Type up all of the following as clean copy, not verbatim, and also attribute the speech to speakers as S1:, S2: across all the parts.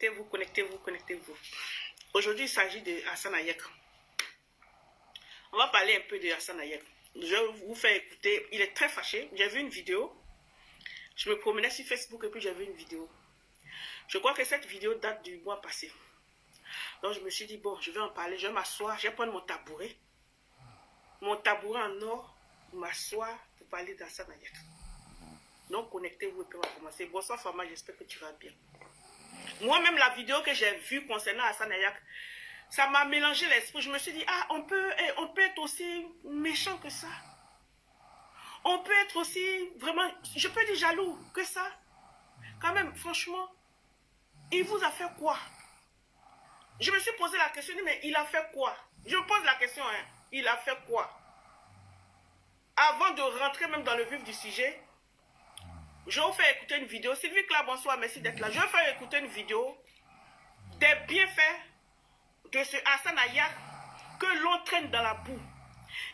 S1: Connectez-vous, connectez-vous, connectez-vous. Aujourd'hui, il s'agit de Hassan Hayek. On va parler un peu de Hassan Hayek. Je vais vous faire écouter. Il est très fâché. J'ai vu une vidéo. Je me promenais sur Facebook et puis j'ai vu une vidéo. Je crois que cette vidéo date du mois passé. Donc je me suis dit, bon, je vais en parler. Je vais m'asseoir. Je vais prendre mon tabouret. Mon tabouret en or. M'asseoir pour parler d'Hassan Hayek. Donc connectez-vous et puis on va commencer. Bonsoir Fama, j'espère que tu vas bien. Moi-même, la vidéo que j'ai vue concernant Hassan Hayek, ça m'a mélangé l'esprit. Je me suis dit, ah, on peut être aussi méchant que ça. On peut être aussi vraiment, je peux dire jaloux que ça. Quand même, franchement, il vous a fait quoi? Je me suis posé la question, mais il a fait quoi? Je me pose la question, hein, il a fait quoi? Avant de rentrer même dans le vif du sujet, je vais vous faire écouter une vidéo. Sylvie Cla, bonsoir, merci d'être là. Je vais vous faire écouter une vidéo des bienfaits de ce Hassan Hayek que l'on traîne dans la boue,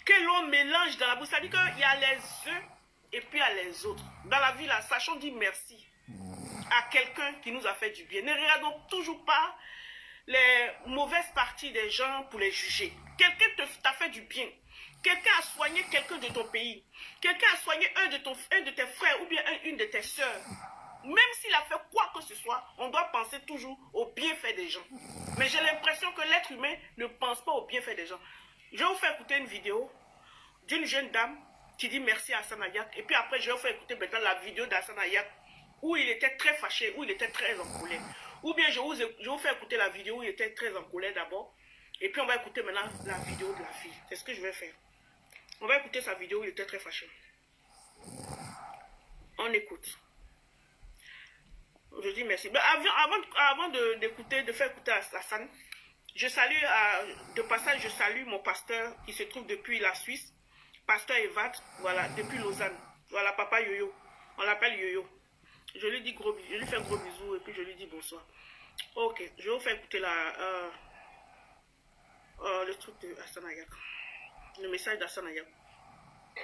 S1: que l'on mélange dans la boue. C'est-à-dire qu'il y a les œufs et puis il y a les autres. Dans la vie, là, sachons dire merci à quelqu'un qui nous a fait du bien. Ne regardons toujours pas les mauvaises parties des gens pour les juger. Quelqu'un t'a fait du bien. Quelqu'un a soigné quelqu'un de ton pays. Quelqu'un a soigné un de tes frères ou bien une de tes soeurs. Même s'il a fait quoi que ce soit, on doit penser toujours au bienfait des gens. Mais j'ai l'impression que l'être humain ne pense pas au bienfait des gens. Je vais vous faire écouter une vidéo d'une jeune dame qui dit merci à Hassan Hayek. Et puis après, je vais vous faire écouter maintenant la vidéo d'Hassan Hayek où il était très fâché, où il était très en colère. Ou bien je vous fais écouter la vidéo où il était très en colère d'abord. Et puis on va écouter maintenant la vidéo de la fille. C'est ce que je vais faire. On va écouter sa vidéo où il était très fâché. On écoute. Je dis merci. Mais avant de faire écouter Hassan, je salue, de passage, je salue mon pasteur qui se trouve depuis la Suisse, pasteur Evad, voilà, depuis Lausanne. Voilà, papa Yoyo. On l'appelle Yoyo. Je lui dis gros bisous, je lui fais un gros bisou et puis je lui dis bonsoir. Ok, je vais vous faire écouter le truc de Hassan Hayek. Le message d'Hassan Hayek.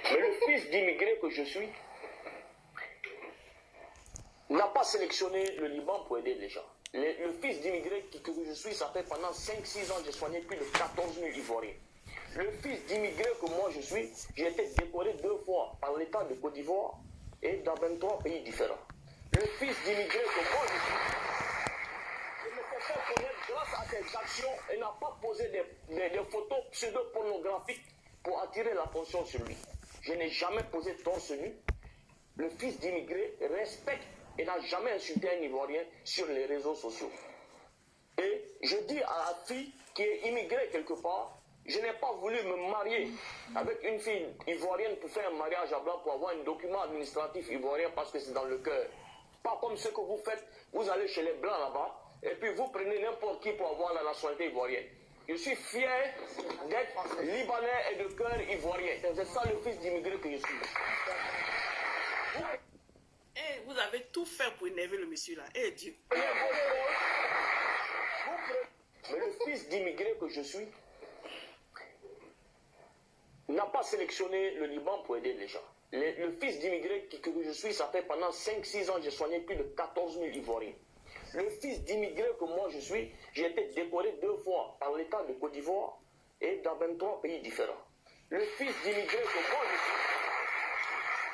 S2: Mais le fils d'immigré que je suis n'a pas sélectionné le Liban pour aider les gens. Le fils d'immigré que je suis, ça fait pendant 5-6 ans, j'ai soigné plus de 14 000 Ivoiriens. Le fils d'immigré que moi je suis, j'ai été décoré 2 fois par l'État de Côte d'Ivoire et dans 23 pays différents. Le fils d'immigré que moi je suis, je me suis fait connaître grâce à ses actions et n'a pas posé des photos pseudo-pornographiques pour attirer l'attention sur lui. Je n'ai jamais posé torse nu. Le fils d'immigré respecte et n'a jamais insulté un Ivoirien sur les réseaux sociaux. Et je dis à la fille qui est immigrée quelque part, je n'ai pas voulu me marier avec une fille ivoirienne pour faire un mariage à blanc, pour avoir un document administratif ivoirien parce que c'est dans le cœur. Pas comme ce que vous faites, vous allez chez les blancs là-bas et puis vous prenez n'importe qui pour avoir la nationalité ivoirienne. Je suis fier d'être libanais et de cœur ivoirien. C'est ça le fils d'immigré que je suis.
S1: Eh, vous avez tout fait pour énerver le monsieur là. Eh Dieu.
S2: Mais le fils d'immigré que je suis n'a pas sélectionné le Liban pour aider les gens. Le fils d'immigré que je suis, ça fait pendant 5-6 ans, j'ai soigné plus de 14 000 Ivoiriens. Le fils d'immigré que moi je suis, j'ai été décoré 2 fois par l'État de Côte d'Ivoire et dans 23 pays différents. Le fils d'immigré que moi je suis,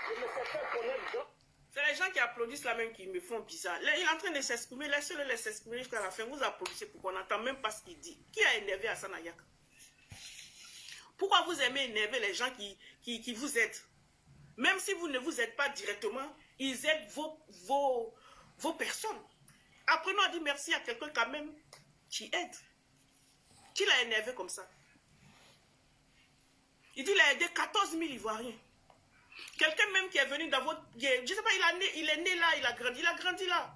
S2: je me suis fait connaître.
S1: C'est les gens qui applaudissent là même qui me font bizarre. Il est en train de s'exprimer, laissez-le s'exprimer jusqu'à la fin. Vous applaudissez pour qu'on n'entend même pas ce qu'il dit. Qui a énervé Hassan Hayek? Pourquoi vous aimez énerver les gens qui vous aident? Même si vous ne vous aidez pas directement, ils aident vos personnes. Apprenons à dire merci à quelqu'un quand même qui aide. Qui l'a énervé comme ça? Il dit qu'il a aidé 14 000 Ivoiriens. Quelqu'un même qui est venu dans votre... Je ne sais pas, il est né là, il a grandi là.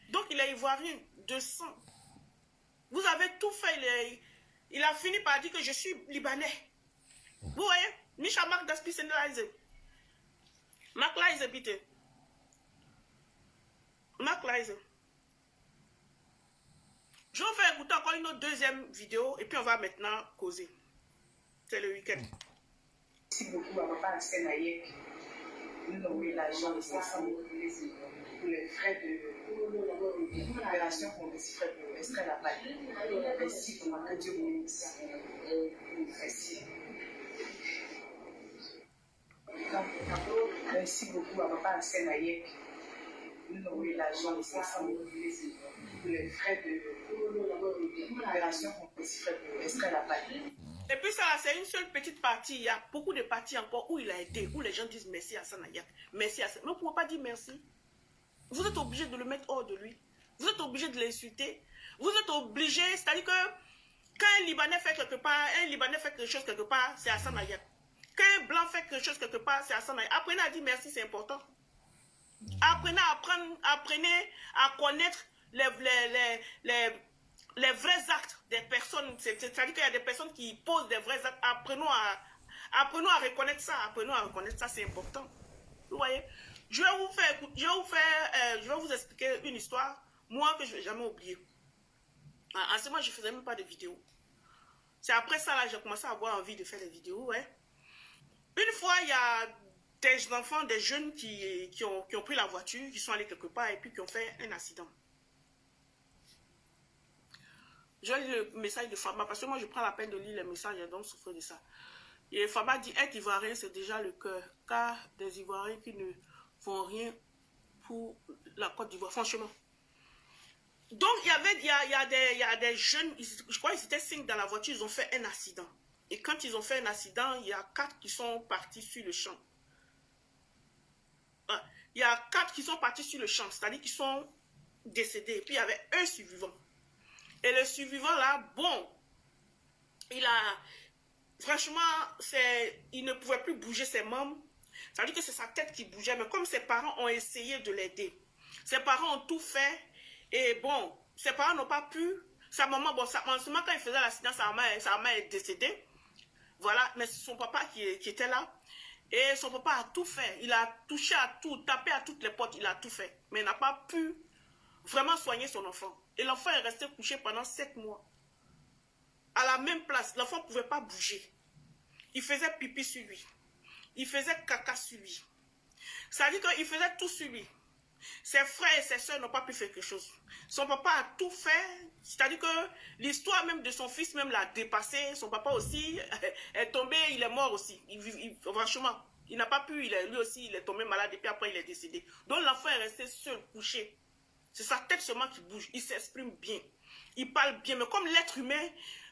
S1: Donc il est Ivoirien, de sang. Vous avez tout fait, il a fini par dire que je suis Libanais. Vous voyez? Micha Mark Daspis Mark Lize, bitte. Mark Lize. Je vais vous faire écouter encore une autre deuxième vidéo et puis on va maintenant causer. C'est le week-end.
S3: Merci beaucoup à papa Hassan Hayek de nommer l'agent de 500 pour les frais de l'opération pour les frais de est-ce qu'elle n'a pas dit? Merci, vraiment, que Dieu vous bénisse. Merci. Merci beaucoup à papa Ansenayek. Nous avons eu l'argent de 500 000 pour les frais d'opération compulsive. Est-ce qu'elle n'a pas dit?
S1: Et puis ça, c'est une seule petite partie. Il y a beaucoup de parties encore où il a été, où les gens disent merci à Sanayak. Merci à ça. Mais vous ne pouvez pas dire merci. Vous êtes obligé de le mettre hors de lui. Vous êtes obligé de l'insulter. Vous êtes obligé, c'est-à-dire que quand un Libanais fait quelque part, quelque chose quelque part, c'est à Sanayak. Quand un Blanc fait quelque chose quelque part, c'est à Sanayak. Apprenez à dire merci, c'est important. Apprenez à connaître les vrais actes des personnes. C'est-à-dire qu'il y a des personnes qui posent des vrais actes. Apprenons à reconnaître ça. Apprenons à reconnaître ça, c'est important. Vous voyez? Je vais vous expliquer une histoire, moi, que je ne vais jamais oublier. En ce moment, je ne faisais même pas de vidéos. C'est après ça, là, j'ai commencé à avoir envie de faire des vidéos, ouais. Une fois, il y a des enfants, des jeunes qui ont pris la voiture, qui sont allés quelque part et puis qui ont fait un accident. Je lis le message de Faba, parce que moi, je prends la peine de lire les messages, donc souffre de ça. Et Faba dit, être Ivoirien, c'est déjà le cœur, car des Ivoiriens qui ne font rien pour la Côte d'Ivoire, franchement. Donc, il y a des jeunes, je crois qu'ils étaient 5 dans la voiture, ils ont fait un accident. Et quand ils ont fait un accident, il y a 4 qui sont partis sur le champ. Il y a 4 qui sont partis sur le champ, c'est-à-dire qu'ils sont décédés. Et puis, il y avait un survivant. Et le survivant, là, bon, franchement, il ne pouvait plus bouger ses membres. Ça veut dire que c'est sa tête qui bougeait. Mais comme ses parents ont essayé de l'aider, ses parents ont tout fait. Et bon, ses parents n'ont pas pu. Sa maman, bon, en ce moment, quand il faisait l'accident, sa maman est décédée. Voilà, mais c'est son papa qui était là. Et son papa a tout fait. Il a touché à tout, tapé à toutes les portes. Il a tout fait. Mais il n'a pas pu vraiment soigner son enfant. Et l'enfant est resté couché pendant 7 mois. À la même place, l'enfant ne pouvait pas bouger. Il faisait pipi sur lui. Il faisait caca sur lui. Ça veut dire qu'il faisait tout sur lui. Ses frères et ses soeurs n'ont pas pu faire quelque chose. Son papa a tout fait. C'est-à-dire que l'histoire même de son fils même l'a dépassé. Son papa aussi est tombé, il est mort aussi. Franchement, il n'a pas pu. Lui aussi, il est tombé malade et puis après, il est décédé. Donc l'enfant est resté seul, couché. C'est sa tête seulement qui bouge. Il s'exprime bien. Il parle bien. Mais comme l'être humain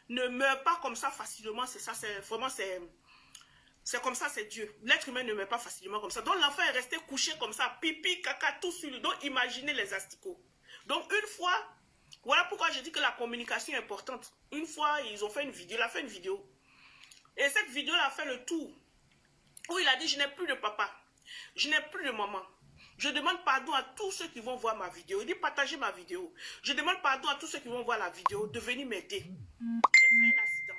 S1: ne meurt pas comme ça facilement, c'est ça, c'est vraiment, c'est comme ça, c'est Dieu. L'être humain ne meurt pas facilement comme ça. Donc l'enfant est resté couché comme ça, pipi, caca, tout sur lui. Donc imaginez les asticots. Donc une fois, voilà pourquoi je dis que la communication est importante. Une fois, ils ont fait une vidéo, il a fait une vidéo. Et cette vidéo a fait le tour. Où il a dit, je n'ai plus de papa. Je n'ai plus de maman. Je demande pardon à tous ceux qui vont voir ma vidéo. Il dit, partagez ma vidéo. Je demande pardon à tous ceux qui vont voir la vidéo de venir m'aider. J'ai fait un accident.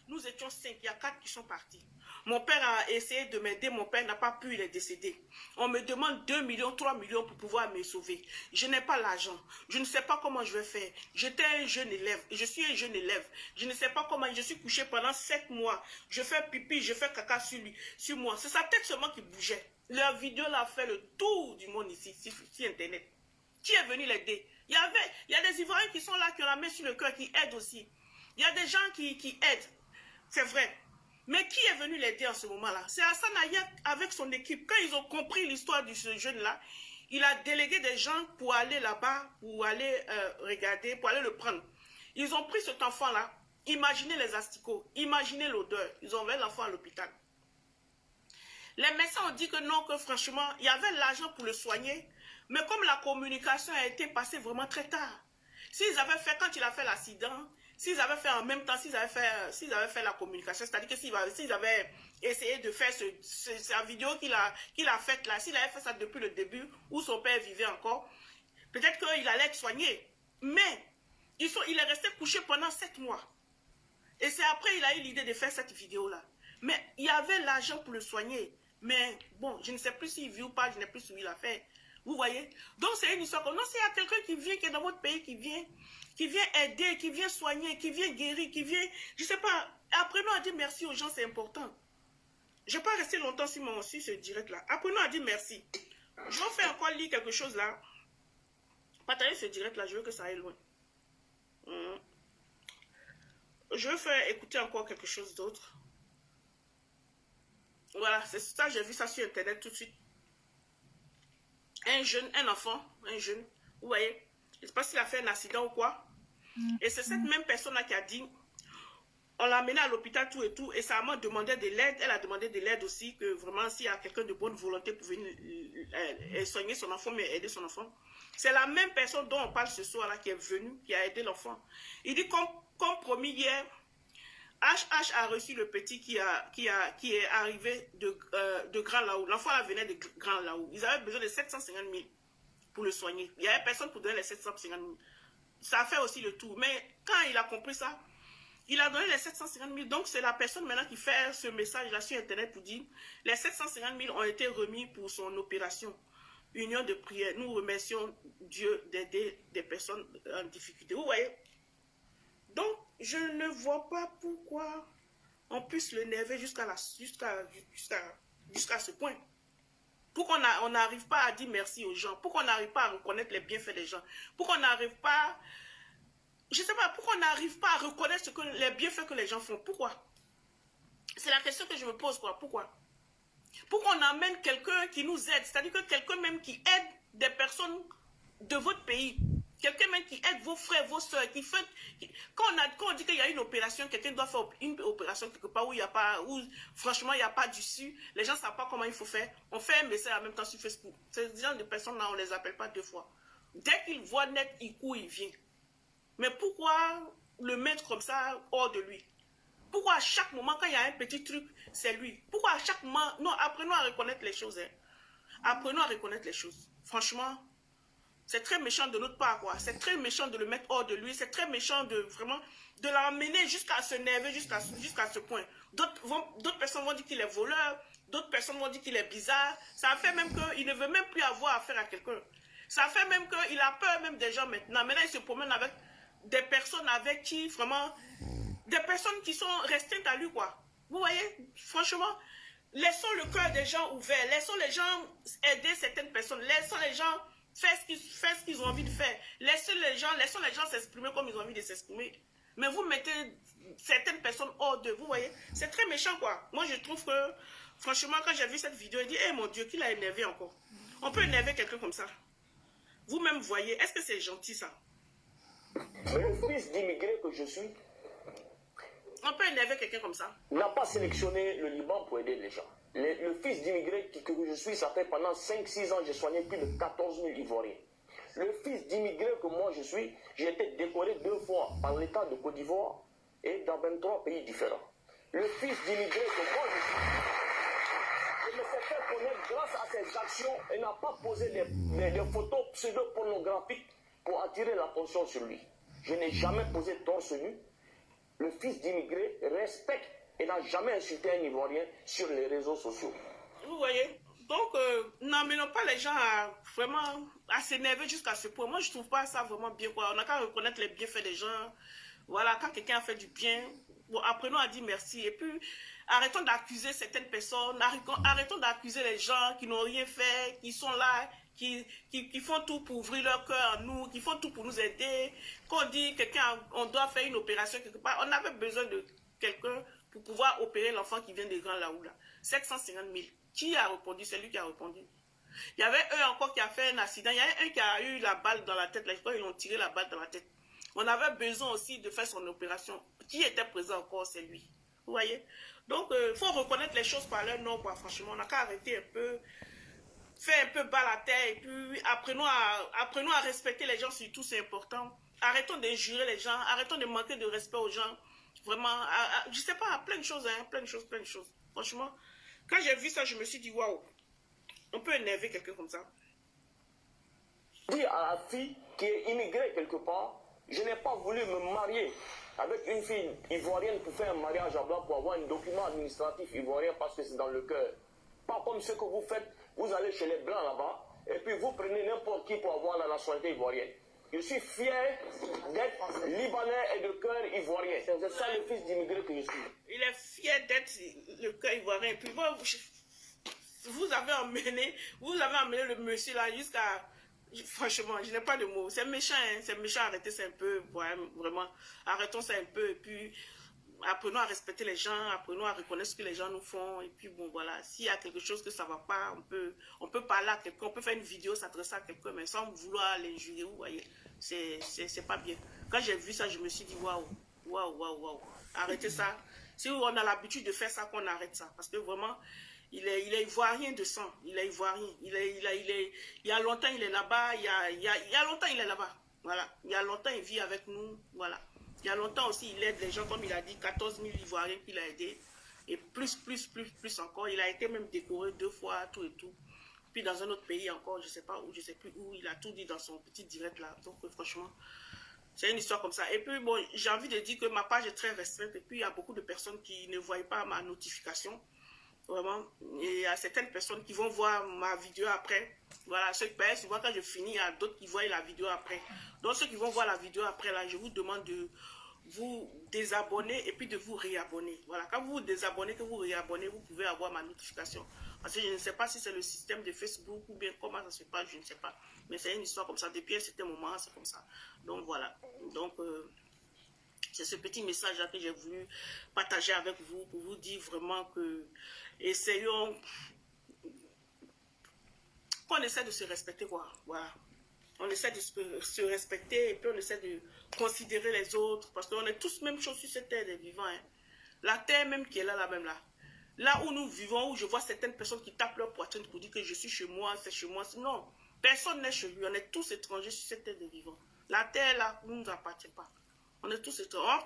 S1: Nous étions 5, il y a 4 qui sont partis. Mon père a essayé de m'aider, mon père n'a pas pu, il est décédé. On me demande 2 millions, 3 millions pour pouvoir me sauver. Je n'ai pas l'argent. Je ne sais pas comment je vais faire. J'étais un jeune élève. Je suis un jeune élève. Je ne sais pas comment. Je suis couché pendant 7 mois. Je fais pipi, je fais caca sur moi. C'est sa tête seulement qui bougeait. Leur vidéo l'a fait le tour du monde ici, sur Internet. Qui est venu l'aider? Il y a des Ivoiriens qui sont là, qui ont la main sur le cœur, qui aident aussi. Il y a des gens qui aident. C'est vrai. Mais qui est venu l'aider en ce moment-là? C'est Hassan Ayek avec son équipe. Quand ils ont compris l'histoire de ce jeune-là, il a délégué des gens pour aller là-bas, pour aller regarder, pour aller le prendre. Ils ont pris cet enfant-là. Imaginez les asticots, imaginez l'odeur. Ils ont envoyé l'enfant à l'hôpital. Les médecins ont dit que non, que franchement, il y avait l'argent pour le soigner. Mais comme la communication a été passée vraiment très tard. S'ils avaient fait, quand il a fait l'accident, s'ils avaient fait en même temps, s'ils avaient fait la communication, c'est-à-dire que s'ils avaient essayé de faire sa vidéo qu'il a faite là, s'il avait fait ça depuis le début, où son père vivait encore, peut-être qu'il allait être soigné. Mais il est resté couché pendant 7 mois. Et c'est après qu'il a eu l'idée de faire cette vidéo-là. Mais il y avait l'argent pour le soigner. Mais bon, je ne sais plus s'il vit ou pas, je n'ai plus suivi l'affaire. Vous voyez? Donc c'est une histoire comme non, s'il y a quelqu'un qui vient, qui est dans votre pays, qui vient aider, qui vient soigner, qui vient guérir, qui vient, je ne sais pas, apprenons à dire merci aux gens, c'est important. Je ne vais pas rester longtemps sur ce direct-là. Apprenons à dire merci. Je vais faire encore lire quelque chose là. Partagez ce direct-là, je veux que ça aille loin. Hmm. Je vais faire écouter encore quelque chose d'autre. Voilà, c'est ça, j'ai vu ça sur Internet tout de suite. Un jeune, un enfant, un jeune, vous voyez, je ne sais pas s'il a fait un accident ou quoi. Et c'est cette même personne-là qui a dit, on l'a amené à l'hôpital, tout et tout, et sa maman demandait de l'aide. Elle a demandé de l'aide aussi, que vraiment, s'il y a quelqu'un de bonne volonté pour venir soigner son enfant, mais aider son enfant. C'est la même personne dont on parle ce soir-là qui est venue, qui a aidé l'enfant. Il dit, comme promis hier, HH a reçu le petit qui est arrivé de Grand Laou. L'enfant venait de Grand Laou. Ils avaient besoin de 750 000 pour le soigner. Il n'y avait personne pour donner les 750 000. Ça a fait aussi le tour. Mais quand il a compris ça, il a donné les 750 000. Donc, c'est la personne maintenant qui fait ce message-là sur Internet pour dire les 750 000 ont été remis pour son opération. Union de prière. Nous remercions Dieu d'aider des personnes en difficulté. Vous voyez? Donc, je ne vois pas pourquoi on puisse l'énerver jusqu'à ce point. Pourquoi on n'arrive pas à dire merci aux gens? Pourquoi on n'arrive pas à reconnaître les bienfaits des gens? Pourquoi on n'arrive pas... Je ne sais pas, pourquoi on n'arrive pas à reconnaître les bienfaits que les gens font? Pourquoi? C'est la question que je me pose, quoi. Pourquoi? Pourquoi on amène quelqu'un qui nous aide? C'est-à-dire que quelqu'un même qui aide des personnes de votre pays. Quelqu'un même qui aide vos frères, vos soeurs, quand on dit qu'il y a une opération, quelqu'un doit faire une opération quelque part où il n'y a pas, où franchement il n'y a pas d'issue, les gens ne savent pas comment il faut faire, on fait un message en même temps sur Facebook. Ces genre de personnes-là, on ne les appelle pas deux fois. Dès qu'ils voient net, ils courent, ils viennent. Mais pourquoi le mettre comme ça hors de lui? Pourquoi à chaque moment, quand il y a un petit truc, c'est lui? Pourquoi à chaque moment... Non, apprenons à reconnaître les choses. Hein. Apprenons à reconnaître les choses. Franchement... C'est très méchant de notre part, quoi. C'est très méchant de le mettre hors de lui. C'est très méchant de vraiment de l'emmener jusqu'à se nerver, jusqu'à ce point. D'autres personnes vont dire qu'il est voleur. D'autres personnes vont dire qu'il est bizarre. Ça fait même qu'il ne veut même plus avoir affaire à quelqu'un. Ça fait même qu'il a peur même des gens maintenant. Maintenant, il se promène avec des personnes avec qui, vraiment, des personnes qui sont restreintes à lui, quoi. Vous voyez, franchement, laissons le cœur des gens ouvert. Laissons les gens aider certaines personnes. Laissons les gens... Faites ce qu'ils ont envie de faire. Laissons les gens s'exprimer comme ils ont envie de s'exprimer. Mais vous mettez certaines personnes hors d'eux, vous voyez. C'est très méchant, quoi. Moi, je trouve que, franchement, quand j'ai vu cette vidéo, je dis, eh mon Dieu, qui l'a énervé encore? On peut énerver quelqu'un comme ça. Vous-même voyez, est-ce que c'est gentil, ça?
S2: Le fils d'immigré que je suis...
S1: On peut énerver quelqu'un comme ça.
S2: N'a pas sélectionné le Liban pour aider les gens. Le fils d'immigré que je suis, ça fait pendant 5-6 ans, j'ai soigné plus de 14 000 Ivoiriens. Le fils d'immigré que moi je suis, j'ai été décoré 2 fois par l'État de Côte d'Ivoire et dans 23 pays différents. Le fils d'immigré que moi je suis, je me suis fait connaître grâce à ses actions et n'a pas posé des photos pseudo-pornographiques pour attirer l'attention sur lui. Je n'ai jamais posé torse nu. Le fils d'immigré respecte et n'a jamais insulté un Ivoirien sur les réseaux sociaux.
S1: Vous voyez? Donc, n'amenons pas les gens à s'énerver jusqu'à ce point. Moi, je ne trouve pas ça vraiment bien, quoi. On n'a qu'à reconnaître les bienfaits des gens. Voilà, quand quelqu'un a fait du bien, bon, apprenons à dire merci. Et puis, arrêtons d'accuser certaines personnes. Arrêtons d'accuser les gens qui n'ont rien fait, qui sont là, qui font tout pour ouvrir leur cœur à nous, qui font tout pour nous aider. Quand on dit on doit faire une opération quelque part, on avait besoin de quelqu'un pour pouvoir opérer l'enfant qui vient de Grand Laou, là. 750 000. Qui a répondu? C'est lui qui a répondu. Il y avait un encore qui a fait un accident. Il y a un qui a eu la balle dans la tête. Là, ils ont tiré la balle dans la tête. On avait besoin aussi de faire son opération. Qui était présent encore? C'est lui. Vous voyez? Donc, il faut reconnaître les choses par leur nom, quoi. Franchement, on n'a qu'à arrêter un peu, faire un peu bas la terre. Et puis, apprenons à respecter les gens, surtout, c'est important. Arrêtons d'injurer les gens. Arrêtons de manquer de respect aux gens. Vraiment, je sais pas, plein de choses, hein, plein de choses. Franchement, quand j'ai vu ça, je me suis dit, waouh, on peut énerver quelqu'un comme ça.
S2: Dis à la fille qui est immigrée quelque part, je n'ai pas voulu me marier avec une fille ivoirienne pour faire un mariage à blanc, pour avoir un document administratif ivoirien parce que c'est dans le cœur. Pas comme ce que vous faites, vous allez chez les blancs là-bas, et puis vous prenez n'importe qui pour avoir la nationalité ivoirienne. Je suis fier d'être libanais et de cœur ivoirien. C'est ça le fils d'immigré que je suis.
S1: Il est fier d'être le cœur ivoirien. Et puis vous avez emmené le monsieur là Franchement, je n'ai pas de mots. C'est méchant, hein? C'est méchant. Arrêtez ça un peu. Ouais, vraiment. Arrêtons ça un peu. Et puis, apprenons à respecter les gens. Apprenons à reconnaître ce que les gens nous font. Et puis, bon, voilà. S'il y a quelque chose que ça ne va pas, on peut parler à quelqu'un. On peut faire une vidéo, s'adresser à quelqu'un, mais sans vouloir l'injurer. Vous voyez, c'est pas bien. Quand j'ai vu ça, je me suis dit, waouh, waouh, waouh, waouh. Arrêtez ça. Si on a l'habitude de faire ça, qu'on arrête ça. Parce que vraiment, il est ivoirien de sang. Il est ivoirien. Il y a longtemps, il est là-bas. Il y a longtemps, il est là-bas. Voilà. Il y a longtemps, il vit avec nous. Voilà. Il y a longtemps aussi, il aide les gens, comme il a dit, 14 000 Ivoiriens qu'il a aidés. Et plus encore. Il a été même décoré 2 fois, tout et tout. Puis dans un autre pays encore, je ne sais pas où, je ne sais plus où, il a tout dit dans son petit direct là. Donc franchement, c'est une histoire comme ça. Et puis bon, j'ai envie de dire que ma page est très restreinte. Et puis il y a beaucoup de personnes qui ne voient pas ma notification. Vraiment. Et il y a certaines personnes qui vont voir ma vidéo après. Voilà, ceux qui paient, souvent quand je finis, il y a d'autres qui voient la vidéo après. Donc ceux qui vont voir la vidéo après, là, je vous demande de vous désabonner et puis de vous réabonner. Voilà, quand vous vous désabonnez, que vous réabonnez, vous pouvez avoir ma notification. Parce que je ne sais pas si c'est le système de Facebook ou bien comment ça se passe, je ne sais pas. Mais c'est une histoire comme ça. Depuis un certain moment, c'est comme ça. Donc voilà. Donc, c'est ce petit message-là que j'ai voulu partager avec vous pour vous dire vraiment que essayons qu'on essaie de se respecter, quoi. Voilà. On essaie de se respecter et puis on essaie de considérer les autres parce qu'on est tous même chose sur cette terre des vivants. Hein. La terre même qui est là, même là. Là où nous vivons, où je vois certaines personnes qui tapent leur poitrine pour dire que je suis chez moi, c'est chez moi. Non, personne n'est chez lui. On est tous étrangers sur cette terre des vivants. La terre là ne nous appartient pas. On est tous étrangers. On va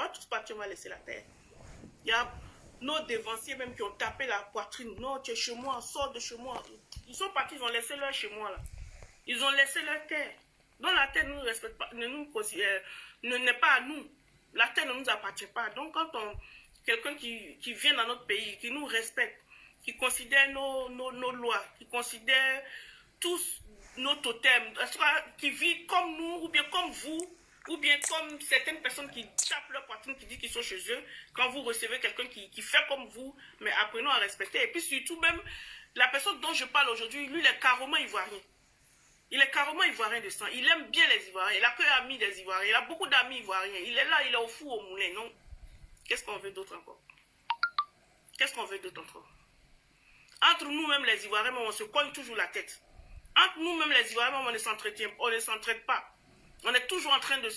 S1: tous partir on va laisser la terre. Il y a nos dévanciers même qui ont tapé la poitrine. Non, tu es chez moi, sors de chez moi. Ils sont partis, ils ont laissé leur chez moi là. Ils ont laissé leur terre. Donc la terre ne nous respecte pas, n'est pas à nous. La terre ne nous appartient pas. Donc quand quelqu'un qui vient dans notre pays, qui nous respecte, qui considère nos lois, qui considère tous nos totems, qui vit comme nous, ou bien comme vous, ou bien comme certaines personnes qui tapent leur poitrine, qui disent qu'ils sont chez eux, quand vous recevez quelqu'un qui fait comme vous, mais apprenons à respecter. Et puis surtout même, la personne dont je parle aujourd'hui, lui, il est carrément ivoirien. Il est carrément ivoirien de sang. Il aime bien les Ivoiriens. Il a que amis des Ivoiriens. Il a beaucoup d'amis ivoiriens. Il est là, il est au four, au moulin, non? Qu'est-ce qu'on veut d'autre encore? Qu'est-ce qu'on veut d'autre encore? Entre nous-mêmes, les Ivoiriens, on se cogne toujours la tête. Entre nous-mêmes, les Ivoiriens, on ne s'entraide pas. On est toujours en train de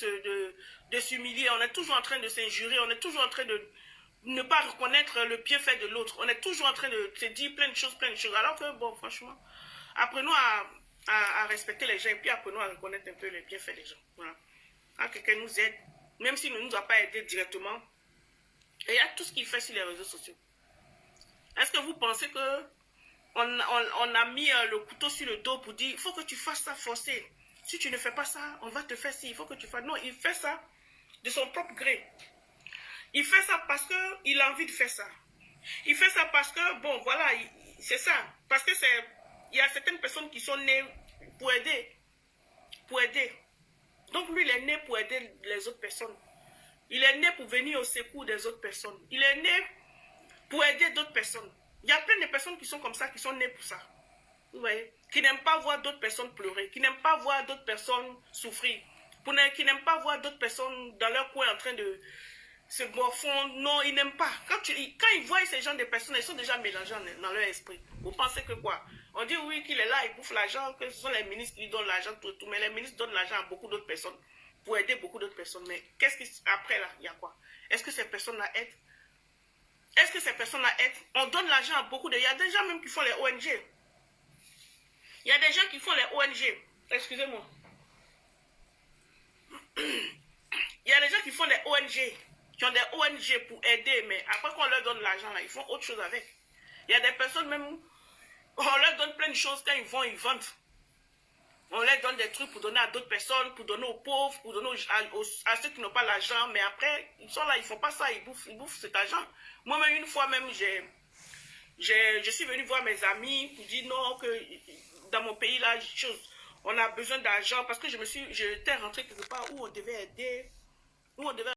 S1: s'humilier. On est toujours en train de s'injurer. On est toujours en train de ne pas reconnaître le bienfait de l'autre. On est toujours en train de se dire plein de choses. Alors que, bon, franchement, apprenons à respecter les gens et puis apprenons à reconnaître un peu les bienfaits des gens. Voilà. Quand quelqu'un nous aide, même s'il ne nous a pas aidé directement, et il y a tout ce qu'il fait sur les réseaux sociaux. Est-ce que vous pensez que on a mis le couteau sur le dos pour dire il faut que tu fasses ça forcé. Si tu ne fais pas ça, on va te faire ci. Il faut que tu fasses. Non, il fait ça de son propre gré. Il fait ça parce qu'il a envie de faire ça. Il fait ça parce que, bon, voilà, c'est ça. Parce que il y a certaines personnes qui sont nées pour aider. Pour aider. Donc lui, il est né pour aider les autres personnes. Il est né pour venir au secours des autres personnes. Il est né pour aider d'autres personnes. Il y a plein de personnes qui sont comme ça, qui sont nées pour ça. Vous voyez? Qui n'aiment pas voir d'autres personnes pleurer, qui n'aiment pas voir d'autres personnes souffrir, qui n'aiment pas voir d'autres personnes dans leur coin en train de se morfondre. Non, ils n'aiment pas. Quand ils voient ces gens de personnes, ils sont déjà mélangés dans leur esprit. Vous pensez que quoi? On dit oui, qu'il est là, il bouffe l'argent, que ce sont les ministres qui lui donnent l'argent, tout. Mais les ministres donnent l'argent à beaucoup d'autres personnes, pour aider beaucoup d'autres personnes. Mais qu'est-ce qu'après là, il y a quoi? Est-ce que ces personnes-là aident? Est-ce que ces personnes-là aident? On donne l'argent à beaucoup de... Il y a des gens même qui font les ONG. Il y a des gens qui font les ONG. Excusez-moi. Il y a des gens qui font les ONG, qui ont des ONG pour aider, mais après qu'on leur donne l'argent, là, ils font autre chose avec. Il y a des personnes même, on leur donne plein de choses, quand ils vendent. On leur donne des trucs pour donner à d'autres personnes, pour donner aux pauvres, pour donner à ceux qui n'ont pas l'argent, mais après, ils sont là, ils ne font pas ça, ils bouffent cet argent. Moi-même, une fois même, je suis venu voir mes amis pour dire non, que dans mon pays, là, on a besoin d'argent, parce que j'étais rentré quelque part où on devait aider, où on devait